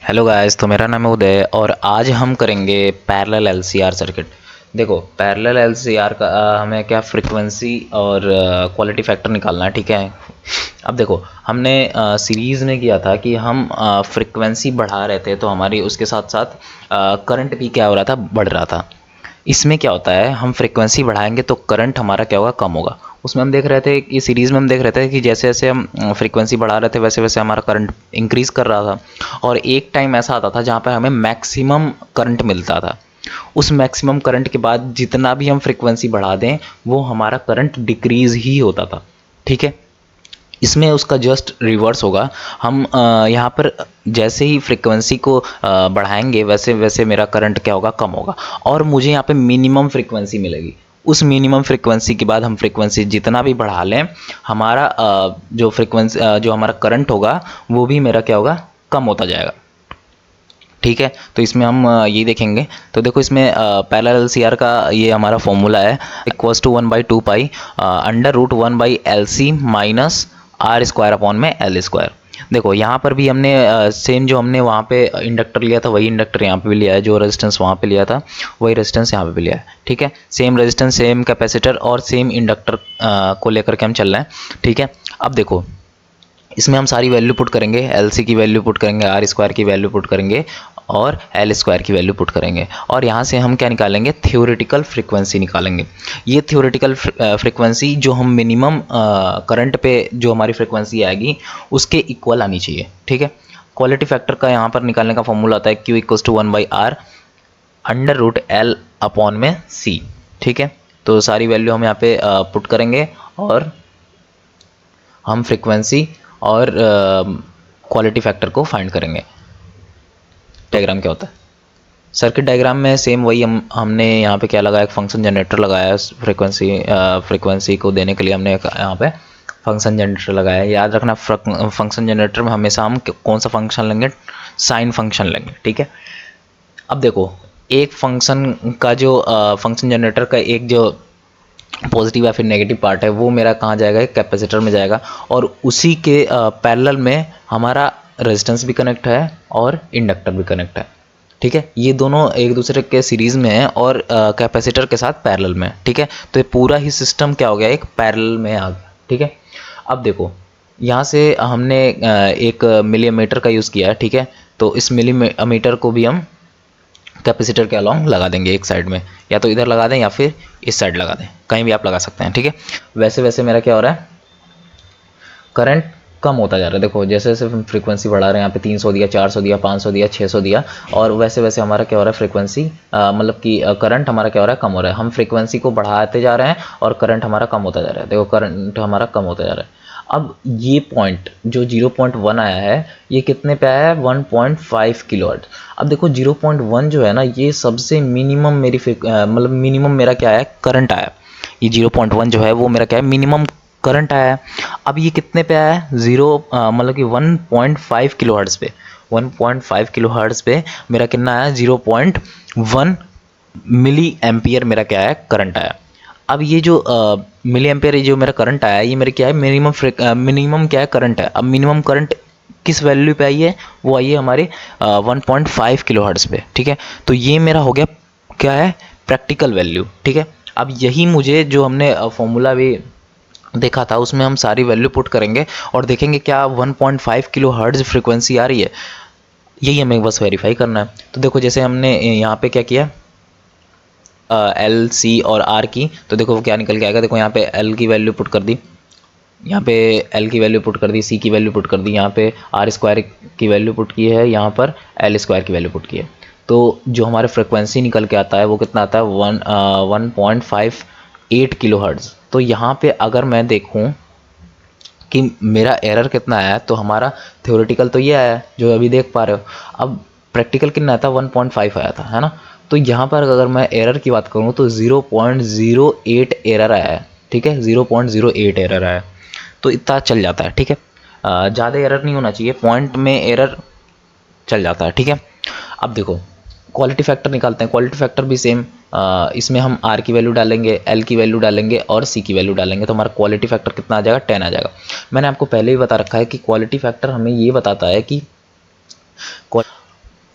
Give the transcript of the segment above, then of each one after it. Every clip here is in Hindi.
हेलो गाइस, तो मेरा नाम है उदय और आज हम करेंगे पैरेलल एलसीआर सर्किट। देखो, पैरेलल एलसीआर का हमें क्या फ्रीक्वेंसी और क्वालिटी फैक्टर निकालना है। ठीक है। अब देखो, हमने सीरीज़ में किया था कि हम फ्रीक्वेंसी बढ़ा रहे थे तो हमारी उसके साथ साथ करंट भी क्या हो रहा था, बढ़ रहा था। इसमें क्या होता है, हम फ्रीक्वेंसी बढ़ाएंगे तो करंट हमारा क्या होगा, कम होगा। उसमें हम देख रहे थे कि सीरीज़ में हम देख रहे थे कि जैसे जैसे हम फ्रीक्वेंसी बढ़ा रहे थे वैसे वैसे हमारा करंट इंक्रीज़ कर रहा था और एक टाइम ऐसा आता था जहाँ पर हमें मैक्सिमम करंट मिलता था। उस मैक्सिमम करंट के बाद जितना भी हम फ्रीक्वेंसी बढ़ा दें वो हमारा करंट डिक्रीज़ ही होता था। ठीक है। इसमें उसका जस्ट रिवर्स होगा। हम यहाँ पर जैसे ही फ्रीक्वेंसी को बढ़ाएंगे वैसे वैसे मेरा करंट क्या होगा, कम होगा और मुझे यहाँ पे मिनिमम फ्रीक्वेंसी मिलेगी। उस मिनिमम फ्रीक्वेंसी के बाद हम फ्रीक्वेंसी जितना भी बढ़ा लें, हमारा जो फ्रीक्वेंसी जो हमारा करंट होगा वो भी मेरा क्या होगा, कम होता जाएगा। ठीक है। तो इसमें हम ये देखेंगे। तो देखो, इसमें पैरेलल एलसीआर का ये हमारा फॉर्मूला है, equals to 1/2 pi √1/LC minus R square upon में एल स्क्वायर। देखो, यहाँ पर भी हमने सेम जो हमने वहाँ पे इंडक्टर लिया था वही इंडक्टर यहाँ पे भी लिया है, जो रेजिस्टेंस वहाँ पे लिया था वही रेजिस्टेंस यहाँ पे भी लिया है। ठीक है। सेम रेजिस्टेंस, सेम कैपेसिटर और सेम इंडक्टर को लेकर के हम चल रहे हैं। ठीक है। अब देखो, इसमें हम सारी वैल्यू पुट करेंगे, एल सी की वैल्यू पुट करेंगे, आर स्क्वायर की वैल्यू पुट करेंगे और एल स्क्वायर की वैल्यू पुट करेंगे और यहाँ से हम क्या निकालेंगे, थ्योरेटिकल फ्रीक्वेंसी निकालेंगे। ये थ्योरेटिकल फ्रीक्वेंसी जो हम मिनिमम करंट पे जो हमारी फ्रीक्वेंसी आएगी उसके इक्वल आनी चाहिए। ठीक है। क्वालिटी फैक्टर का यहाँ पर निकालने का फॉर्मूला आता है Q = 1/R √L अपॉन में C। ठीक है। तो सारी वैल्यू हम यहाँ पे पुट करेंगे और हम फ्रीक्वेंसी और क्वालिटी फैक्टर को फाइंड करेंगे। डायग्राम क्या होता है, सर्किट डायग्राम में सेम वही हमने यहाँ पे क्या लगाया, एक फंक्शन जनरेटर लगाया है। फ्रीक्वेंसी को देने के लिए हमने यहाँ पे फंक्शन जनरेटर लगाया है। याद रखना, फंक्शन जनरेटर में हमेशा हम कौन सा फंक्शन लेंगे, साइन फंक्शन लेंगे। ठीक है। अब देखो, एक फंक्शन का जो फंक्शन जनरेटर का एक जो पॉजिटिव या फिर नेगेटिव पार्ट है वो मेरा कहाँ जाएगा, एक कैपेसिटर में जाएगा और उसी के पैरेलल में हमारा रेजिस्टेंस भी कनेक्ट है और इंडक्टर भी कनेक्ट है। ठीक है। ये दोनों एक दूसरे के सीरीज़ में है और कैपेसिटर के साथ पैरेलल में है। ठीक है। तो ये पूरा ही सिस्टम क्या हो गया, एक पैरेलल में आ गया। ठीक है। अब देखो, यहाँ से हमने एक मिलीमीटर का यूज़ किया है। ठीक है। तो इस मिलीमीटर को भी हम कैपेसिटर के अलॉन्ग लगा देंगे एक साइड में, या तो इधर लगा दें या फिर इस साइड लगा दें, कहीं भी आप लगा सकते हैं। ठीक है। वैसे वैसे मेरा क्या हो रहा है, करंट कम होता जा रहा है। देखो, जैसे जैसे हम फ्रीक्वेंसी बढ़ा रहे हैं, यहाँ पे 300 दिया, 400 दिया, 500 दिया, 600 दिया और वैसे वैसे हमारा क्या हो रहा है, फ्रीक्वेंसी मतलब कि करंट हमारा क्या हो रहा है, कम हो रहा है। हम फ्रीक्वेंसी को बढ़ाते जा रहे हैं और करंट हमारा कम होता जा रहा है। देखो, करंट हमारा कम होता जा रहा है। अब ये पॉइंट जो 0.1 आया है, ये कितने पे आया है, 1.5 किलोहर्ट्ज़। अब देखो, 0.1 जो है ना, ये सबसे मिनिमम मेरी मतलब मिनिमम मेरा क्या है, करंट आया। ये 0.1 जो है वो मेरा क्या है, मिनिमम करंट आया है। अब ये कितने पे आया है, मतलब कि 1.5 किलो हर्ट्ज़ पे, 1.5 किलो हर्ट्ज़ पे मेरा कितना आया, 0.1 मिली एम्पियर मेरा क्या है, करंट आया। अब ये जो मिली एम्पियर जो मेरा करंट आया, ये मेरे क्या है, मिनिमम क्या है, करंट है। अब मिनिमम करंट किस वैल्यू पे आई है, वो आई है हमारे 1.5 किलो हर्ट्ज़ पे। ठीक है। तो ये मेरा हो गया क्या है, प्रैक्टिकल वैल्यू। ठीक है। अब यही मुझे जो हमने फॉर्मूला भी देखा था उसमें हम सारी वैल्यू पुट करेंगे और देखेंगे क्या 1.5 किलो हर्ट्ज़ फ्रीक्वेंसी आ रही है, यही हमें बस वेरीफाई करना है। तो देखो, जैसे हमने यहाँ पे क्या किया, एल सी और आर की, तो देखो वो क्या निकल के आएगा। देखो, यहाँ पे एल की वैल्यू पुट कर दी, यहाँ पे एल की वैल्यू पुट कर दी, सी की वैल्यू पुट कर दी, यहाँ पे आर स्क्वायर की वैल्यू पुट की है, यहाँ पर एल स्क्वायर की वैल्यू पुट की है। तो जो हमारे फ्रिक्वेंसी निकल के आता है वो कितना आता है, 1.58 किलो हर्ट्ज़। तो यहाँ पे अगर मैं देखूँ कि मेरा एरर कितना आया, तो हमारा थ्योरेटिकल तो ये आया जो अभी देख पा रहे हो। अब प्रैक्टिकल कितना आया था, 1.5 आया था, है ना। तो यहाँ पर अगर मैं एरर की बात करूँ तो 0.08 एरर आया है। ठीक है। 0.08 एरर आया है, तो इतना चल जाता है। ठीक है। ज़्यादा एरर नहीं होना चाहिए, पॉइंट में एरर चल जाता है। ठीक है। अब देखो, क्वालिटी फैक्टर निकालते हैं। क्वालिटी फैक्टर भी सेम, इसमें हम आर की वैल्यू डालेंगे, एल की वैल्यू डालेंगे और सी की वैल्यू डालेंगे, तो हमारा क्वालिटी फैक्टर कितना आ जाएगा, 10 आ जाएगा। मैंने आपको पहले ही बता रखा है कि क्वालिटी फैक्टर हमें ये बताता है कि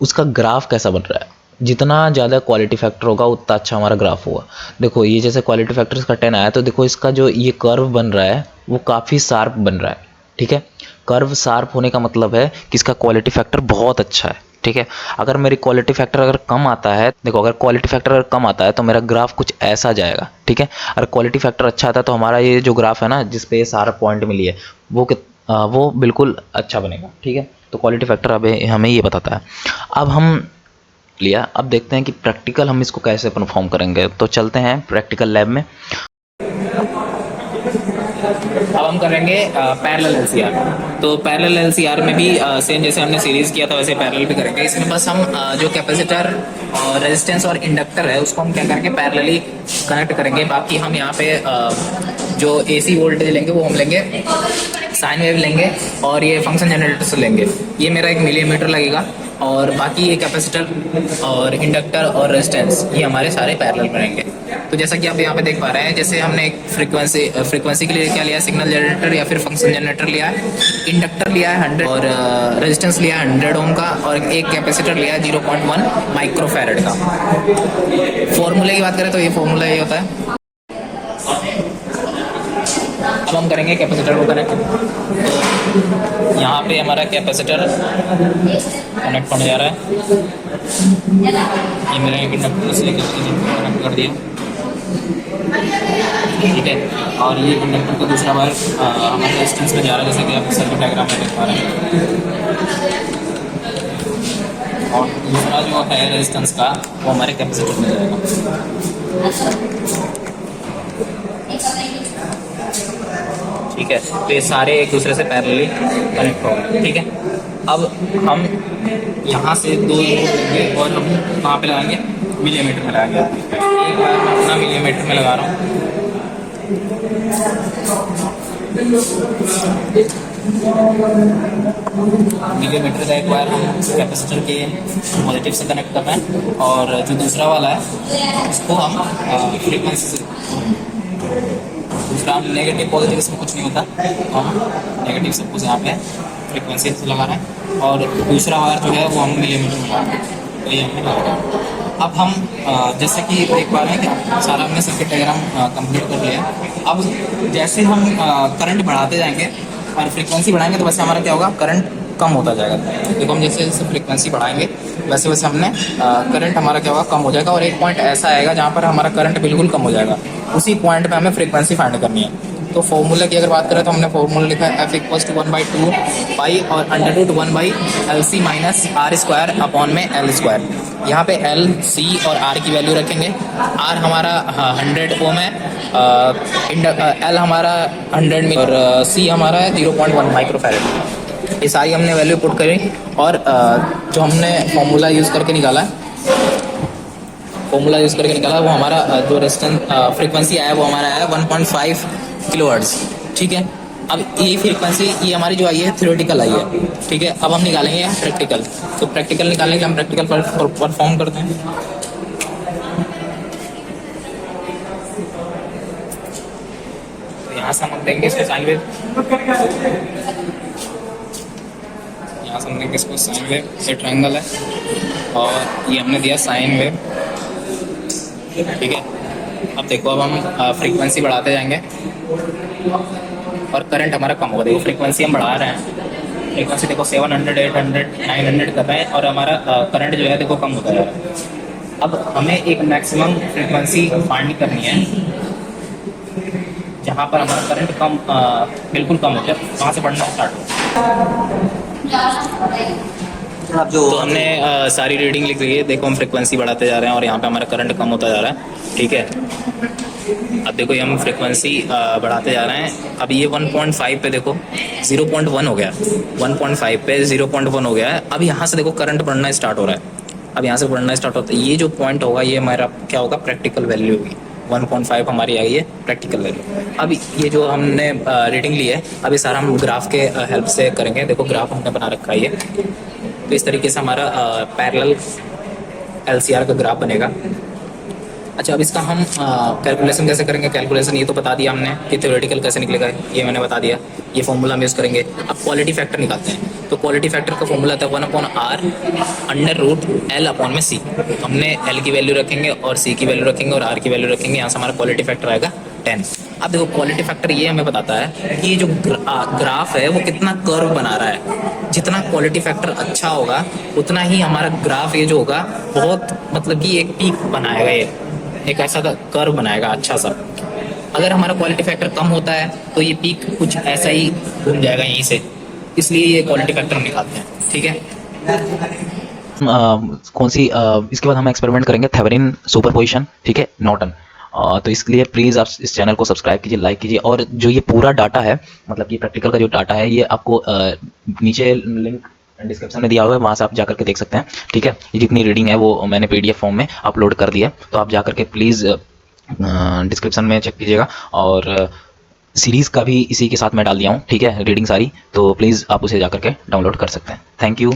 उसका ग्राफ कैसा बन रहा है। जितना ज़्यादा क्वालिटी फैक्टर होगा उतना अच्छा हमारा ग्राफ होगा। देखो ये जैसे क्वालिटी फैक्टर इसका 10 आया तो देखो इसका जो ये कर्व बन रहा है वो काफ़ी शार्प बन रहा है। ठीक है, कर्व शार्प होने का मतलब है कि इसका क्वालिटी फैक्टर बहुत अच्छा है। ठीक है, अगर मेरी क्वालिटी फैक्टर अगर कम आता है, देखो अगर क्वालिटी फैक्टर अगर कम आता है तो मेरा ग्राफ कुछ ऐसा जाएगा। ठीक है, अगर क्वालिटी फैक्टर अच्छा आता है तो हमारा ये जो ग्राफ है ना जिस पे ये सारा पॉइंट मिली है वो बिल्कुल अच्छा बनेगा। ठीक है, तो क्वालिटी फैक्टर अब हमें ये बताता है। अब हम लिया, अब देखते हैं कि प्रैक्टिकल हम इसको कैसे परफॉर्म करेंगे। तो चलते हैं प्रैक्टिकल लैब में। अब हम करेंगे पैरेलल एलसीआर। तो पैरेलल एलसीआर में भी सेम जैसे हमने सीरीज किया था वैसे पैरेलल भी करेंगे। इसमें बस हम जो कैपेसिटर और रेजिस्टेंस और इंडक्टर है उसको हम क्या करेंगे पैरेलली कनेक्ट करेंगे। बाकी हम यहाँ पे जो एसी वोल्टेज लेंगे वो हम लेंगे साइन वेव लेंगे और ये फंक्शन जनरेटर से लेंगे। ये मेरा 1 मिलीमीटर लगेगा और बाकी ये कैपेसिटर और इंडक्टर और रेजिस्टेंस ये हमारे सारे पैरेलल में रहेंगे। तो जैसा कि आप यहाँ पे देख पा रहे हैं, जैसे हमने एक फ्रीक्वेंसी के लिए क्या लिया, सिग्नल जनरेटर या फिर फंक्शन जनरेटर लिया है, इंडक्टर लिया है 100 और रेजिस्टेंस लिया है 100 ओम का और एक कैपेसिटर लिया है 0.1 माइक्रोफैरड का। फॉर्मूले की बात करें तो ये फॉर्मूला ये होता है। अब हम करेंगे कैपेसिटर को कनेक्ट। तो यहाँ पे हमारा कैपेसिटर कनेक्ट होने जा रहा है। ये मेरा इंडक्टर से कनेक्ट कर दिया। ठीक है, और ये इंडक्टर का दूसरा वायर हमारे रेजिस्टेंस में जा रहा है, जैसे कि आप सर्किट डायग्राम में देख पा रहे हैं। और दूसरा जो है रेजिस्टेंस का वो हमारे कैपेसिटर में जाएगा। ठीक है, तो ये सारे एक दूसरे से पैरेलली कनेक्ट होंगे। ठीक है, अब हम यहाँ से 2 लेंगे और हम कहाँ पे लगाएंगे, मिलीमीटर में लगाएंगे। एक बार मैं अपना मिलीमीटर में लगा रहा हूँ। मिलीमीटर का एक बार हम कैपेसिटर के पॉजिटिव से कनेक्ट कर रहे हैं और जो दूसरा वाला है उसको हम फ्रीक्वेंसी से, दूसरा हम नेगेटिव पॉजिटिव इसमें कुछ नहीं होता, हम नेगेटिव सब कुछ यहाँ पे फ्रीक्वेंसी से लगा रहे हैं और दूसरा वायर जो है वो हम मिलीमीटर में लगा रहे हैं। तो ये हमने लगा। अब हम जैसे कि देख पा रहे हैं कि सारा हमने सर्किट डायग्राम कंप्लीट कर लिया। अब जैसे हम करंट बढ़ाते जाएंगे और फ्रीक्वेंसी बढ़ाएंगे तो वैसे हमारा क्या होगा, करंट कम होता जाएगा। देखो हम जैसे जैसे फ्रीक्वेंसी बढ़ाएंगे वैसे वैसे हमने करंट हमारा क्या होगा, कम हो जाएगा और एक पॉइंट ऐसा आएगा जहाँ पर हमारा करंट बिल्कुल कम हो जाएगा। उसी पॉइंट पे हमें फ्रीक्वेंसी फाइंड करनी है। तो फॉर्मूला की अगर बात करें तो हमने फॉर्मूला लिखा है F = 1/2 पाई और √1/LC माइनस R² अपॉन में L²। यहाँ पे L, C और R की वैल्यू रखेंगे। R हमारा 100 ओम है, L हमारा 100 मिली और C हमारा है 0.1 माइक्रोफैरड। ये सारी हमने वैल्यू पुट करी और जो हमने फॉर्मूला यूज़ करके निकाला है, वो हमारा जो रेजिस्टेंस फ्रीक्वेंसी आया वो हमारा आया 1.5 किलोहर्ट्ज़। ठीक है, अब ये फ्रीक्वेंसी ये हमारी जो आई है थ्योरेटिकल आई है। ठीक है, अब हम निकालेंगे प्रैक्टिकल। तो प्रैक्टिकल निकालने के लिए हम प्रैक्टिकल परफॉर्म करते हैं। तो यहाँ से हम देंगे इसको साइन वेव, यहाँ से हम देंगे इसको साइन वेव। ये ट्रायंगल है और ये हमने दिया साइन वेव। ठीक है, अब देखो अब हम फ्रीक्वेंसी बढ़ाते जाएंगे और करंट हमारा कम होगा। देखो फ्रीक्वेंसी हम बढ़ा रहे हैं, फ्रीक्वेंसी देखो 700, 800, 900 कर रहे हैं और हमारा करंट जो है देखो कम होता जा रहा है। अब हमें एक मैक्सिमम फ्रीक्वेंसी फाइंड करनी है जहाँ पर हमारा करंट कम बिल्कुल कम हो जाए, वहाँ से बढ़ना स्टार्ट हो। तो हमने सारी रीडिंग लिख ली है। देखो हम फ्रीक्वेंसी बढ़ाते जा रहे हैं और यहाँ पे हमारा करंट कम होता जा रहा है। ठीक है, अब देखो ये हम फ्रीक्वेंसी बढ़ाते जा रहे हैं। अब ये 1.5 पे देखो 0.1 हो गया, 1.5 पे 0.1 हो गया है। अब यहाँ से देखो करंट बढ़ना स्टार्ट हो रहा है। अब यहाँ से बढ़ना स्टार्ट होता है, ये जो पॉइंट होगा ये हमारा क्या होगा, प्रैक्टिकल वैल्यू होगी। 1.5 हमारी आई है प्रैक्टिकल वैल्यू। अब ये जो हमने रीडिंग ली है अब ये सारा हम ग्राफ के हेल्प से करेंगे। देखो ग्राफ हमने बना रखा है ये, तो इस तरीके से हमारा पैरेलल एलसीआर का ग्राफ बनेगा। अच्छा, अब इसका हम कैलकुलेशन कैसे करेंगे। कैलकुलेशन ये तो बता दिया हमने कि थ्योरेटिकल कैसे निकलेगा, ये मैंने बता दिया। ये फॉर्मूला हम यूज़ करेंगे। अब क्वालिटी फैक्टर निकालते हैं। तो क्वालिटी फैक्टर का फॉर्मूला था 1/r√L/c। हमने L की वैल्यू रखेंगे और C की वैल्यू रखेंगे और R की वैल्यू रखेंगे, यहाँ से हमारा क्वालिटी फैक्टर आएगा 10। अब देखो क्वालिटी फैक्टर ये हमें बताता है कि ये जो ग्राफ है वो कितना कर्व बना रहा है। जितना क्वालिटी फैक्टर अच्छा होगा उतना ही हमारा ग्राफ ये जो होगा बहुत मतलब कि एक पीक बनाएगा, ये एक ऐसा कर्व बनाएगा अच्छा सा। अगर हमारा क्वालिटी फैक्टर कम होता है तो ये पीक कुछ ऐसा ही घूम जाएगा यहीं से, इसलिए ये क्वालिटी फैक्टर हम निकालते हैं। ठीक है, कौन सी इसके बाद हम एक्सपेरिमेंट करेंगे थेवेनिन सुपरपोजिशन, ठीक है, नॉर्टन। तो इसके लिए प्लीज़ आप इस चैनल को सब्सक्राइब कीजिए, लाइक कीजिए, और जो ये पूरा डाटा है, मतलब कि प्रैक्टिकल का जो डाटा है, ये आपको नीचे लिंक डिस्क्रिप्शन में दिया हुआ है, वहाँ से आप जाकर के देख सकते हैं। ठीक है, ये जितनी रीडिंग है वो मैंने PDF फॉर्म में अपलोड कर दिया है, तो आप जाकर के प्लीज़ डिस्क्रिप्शन में चेक कीजिएगा। और सीरीज़ का भी इसी के साथ मैं डाल दिया हूँ, ठीक है, रीडिंग सारी, तो प्लीज़ आप उसे जाकर के डाउनलोड कर सकते हैं। Thank you.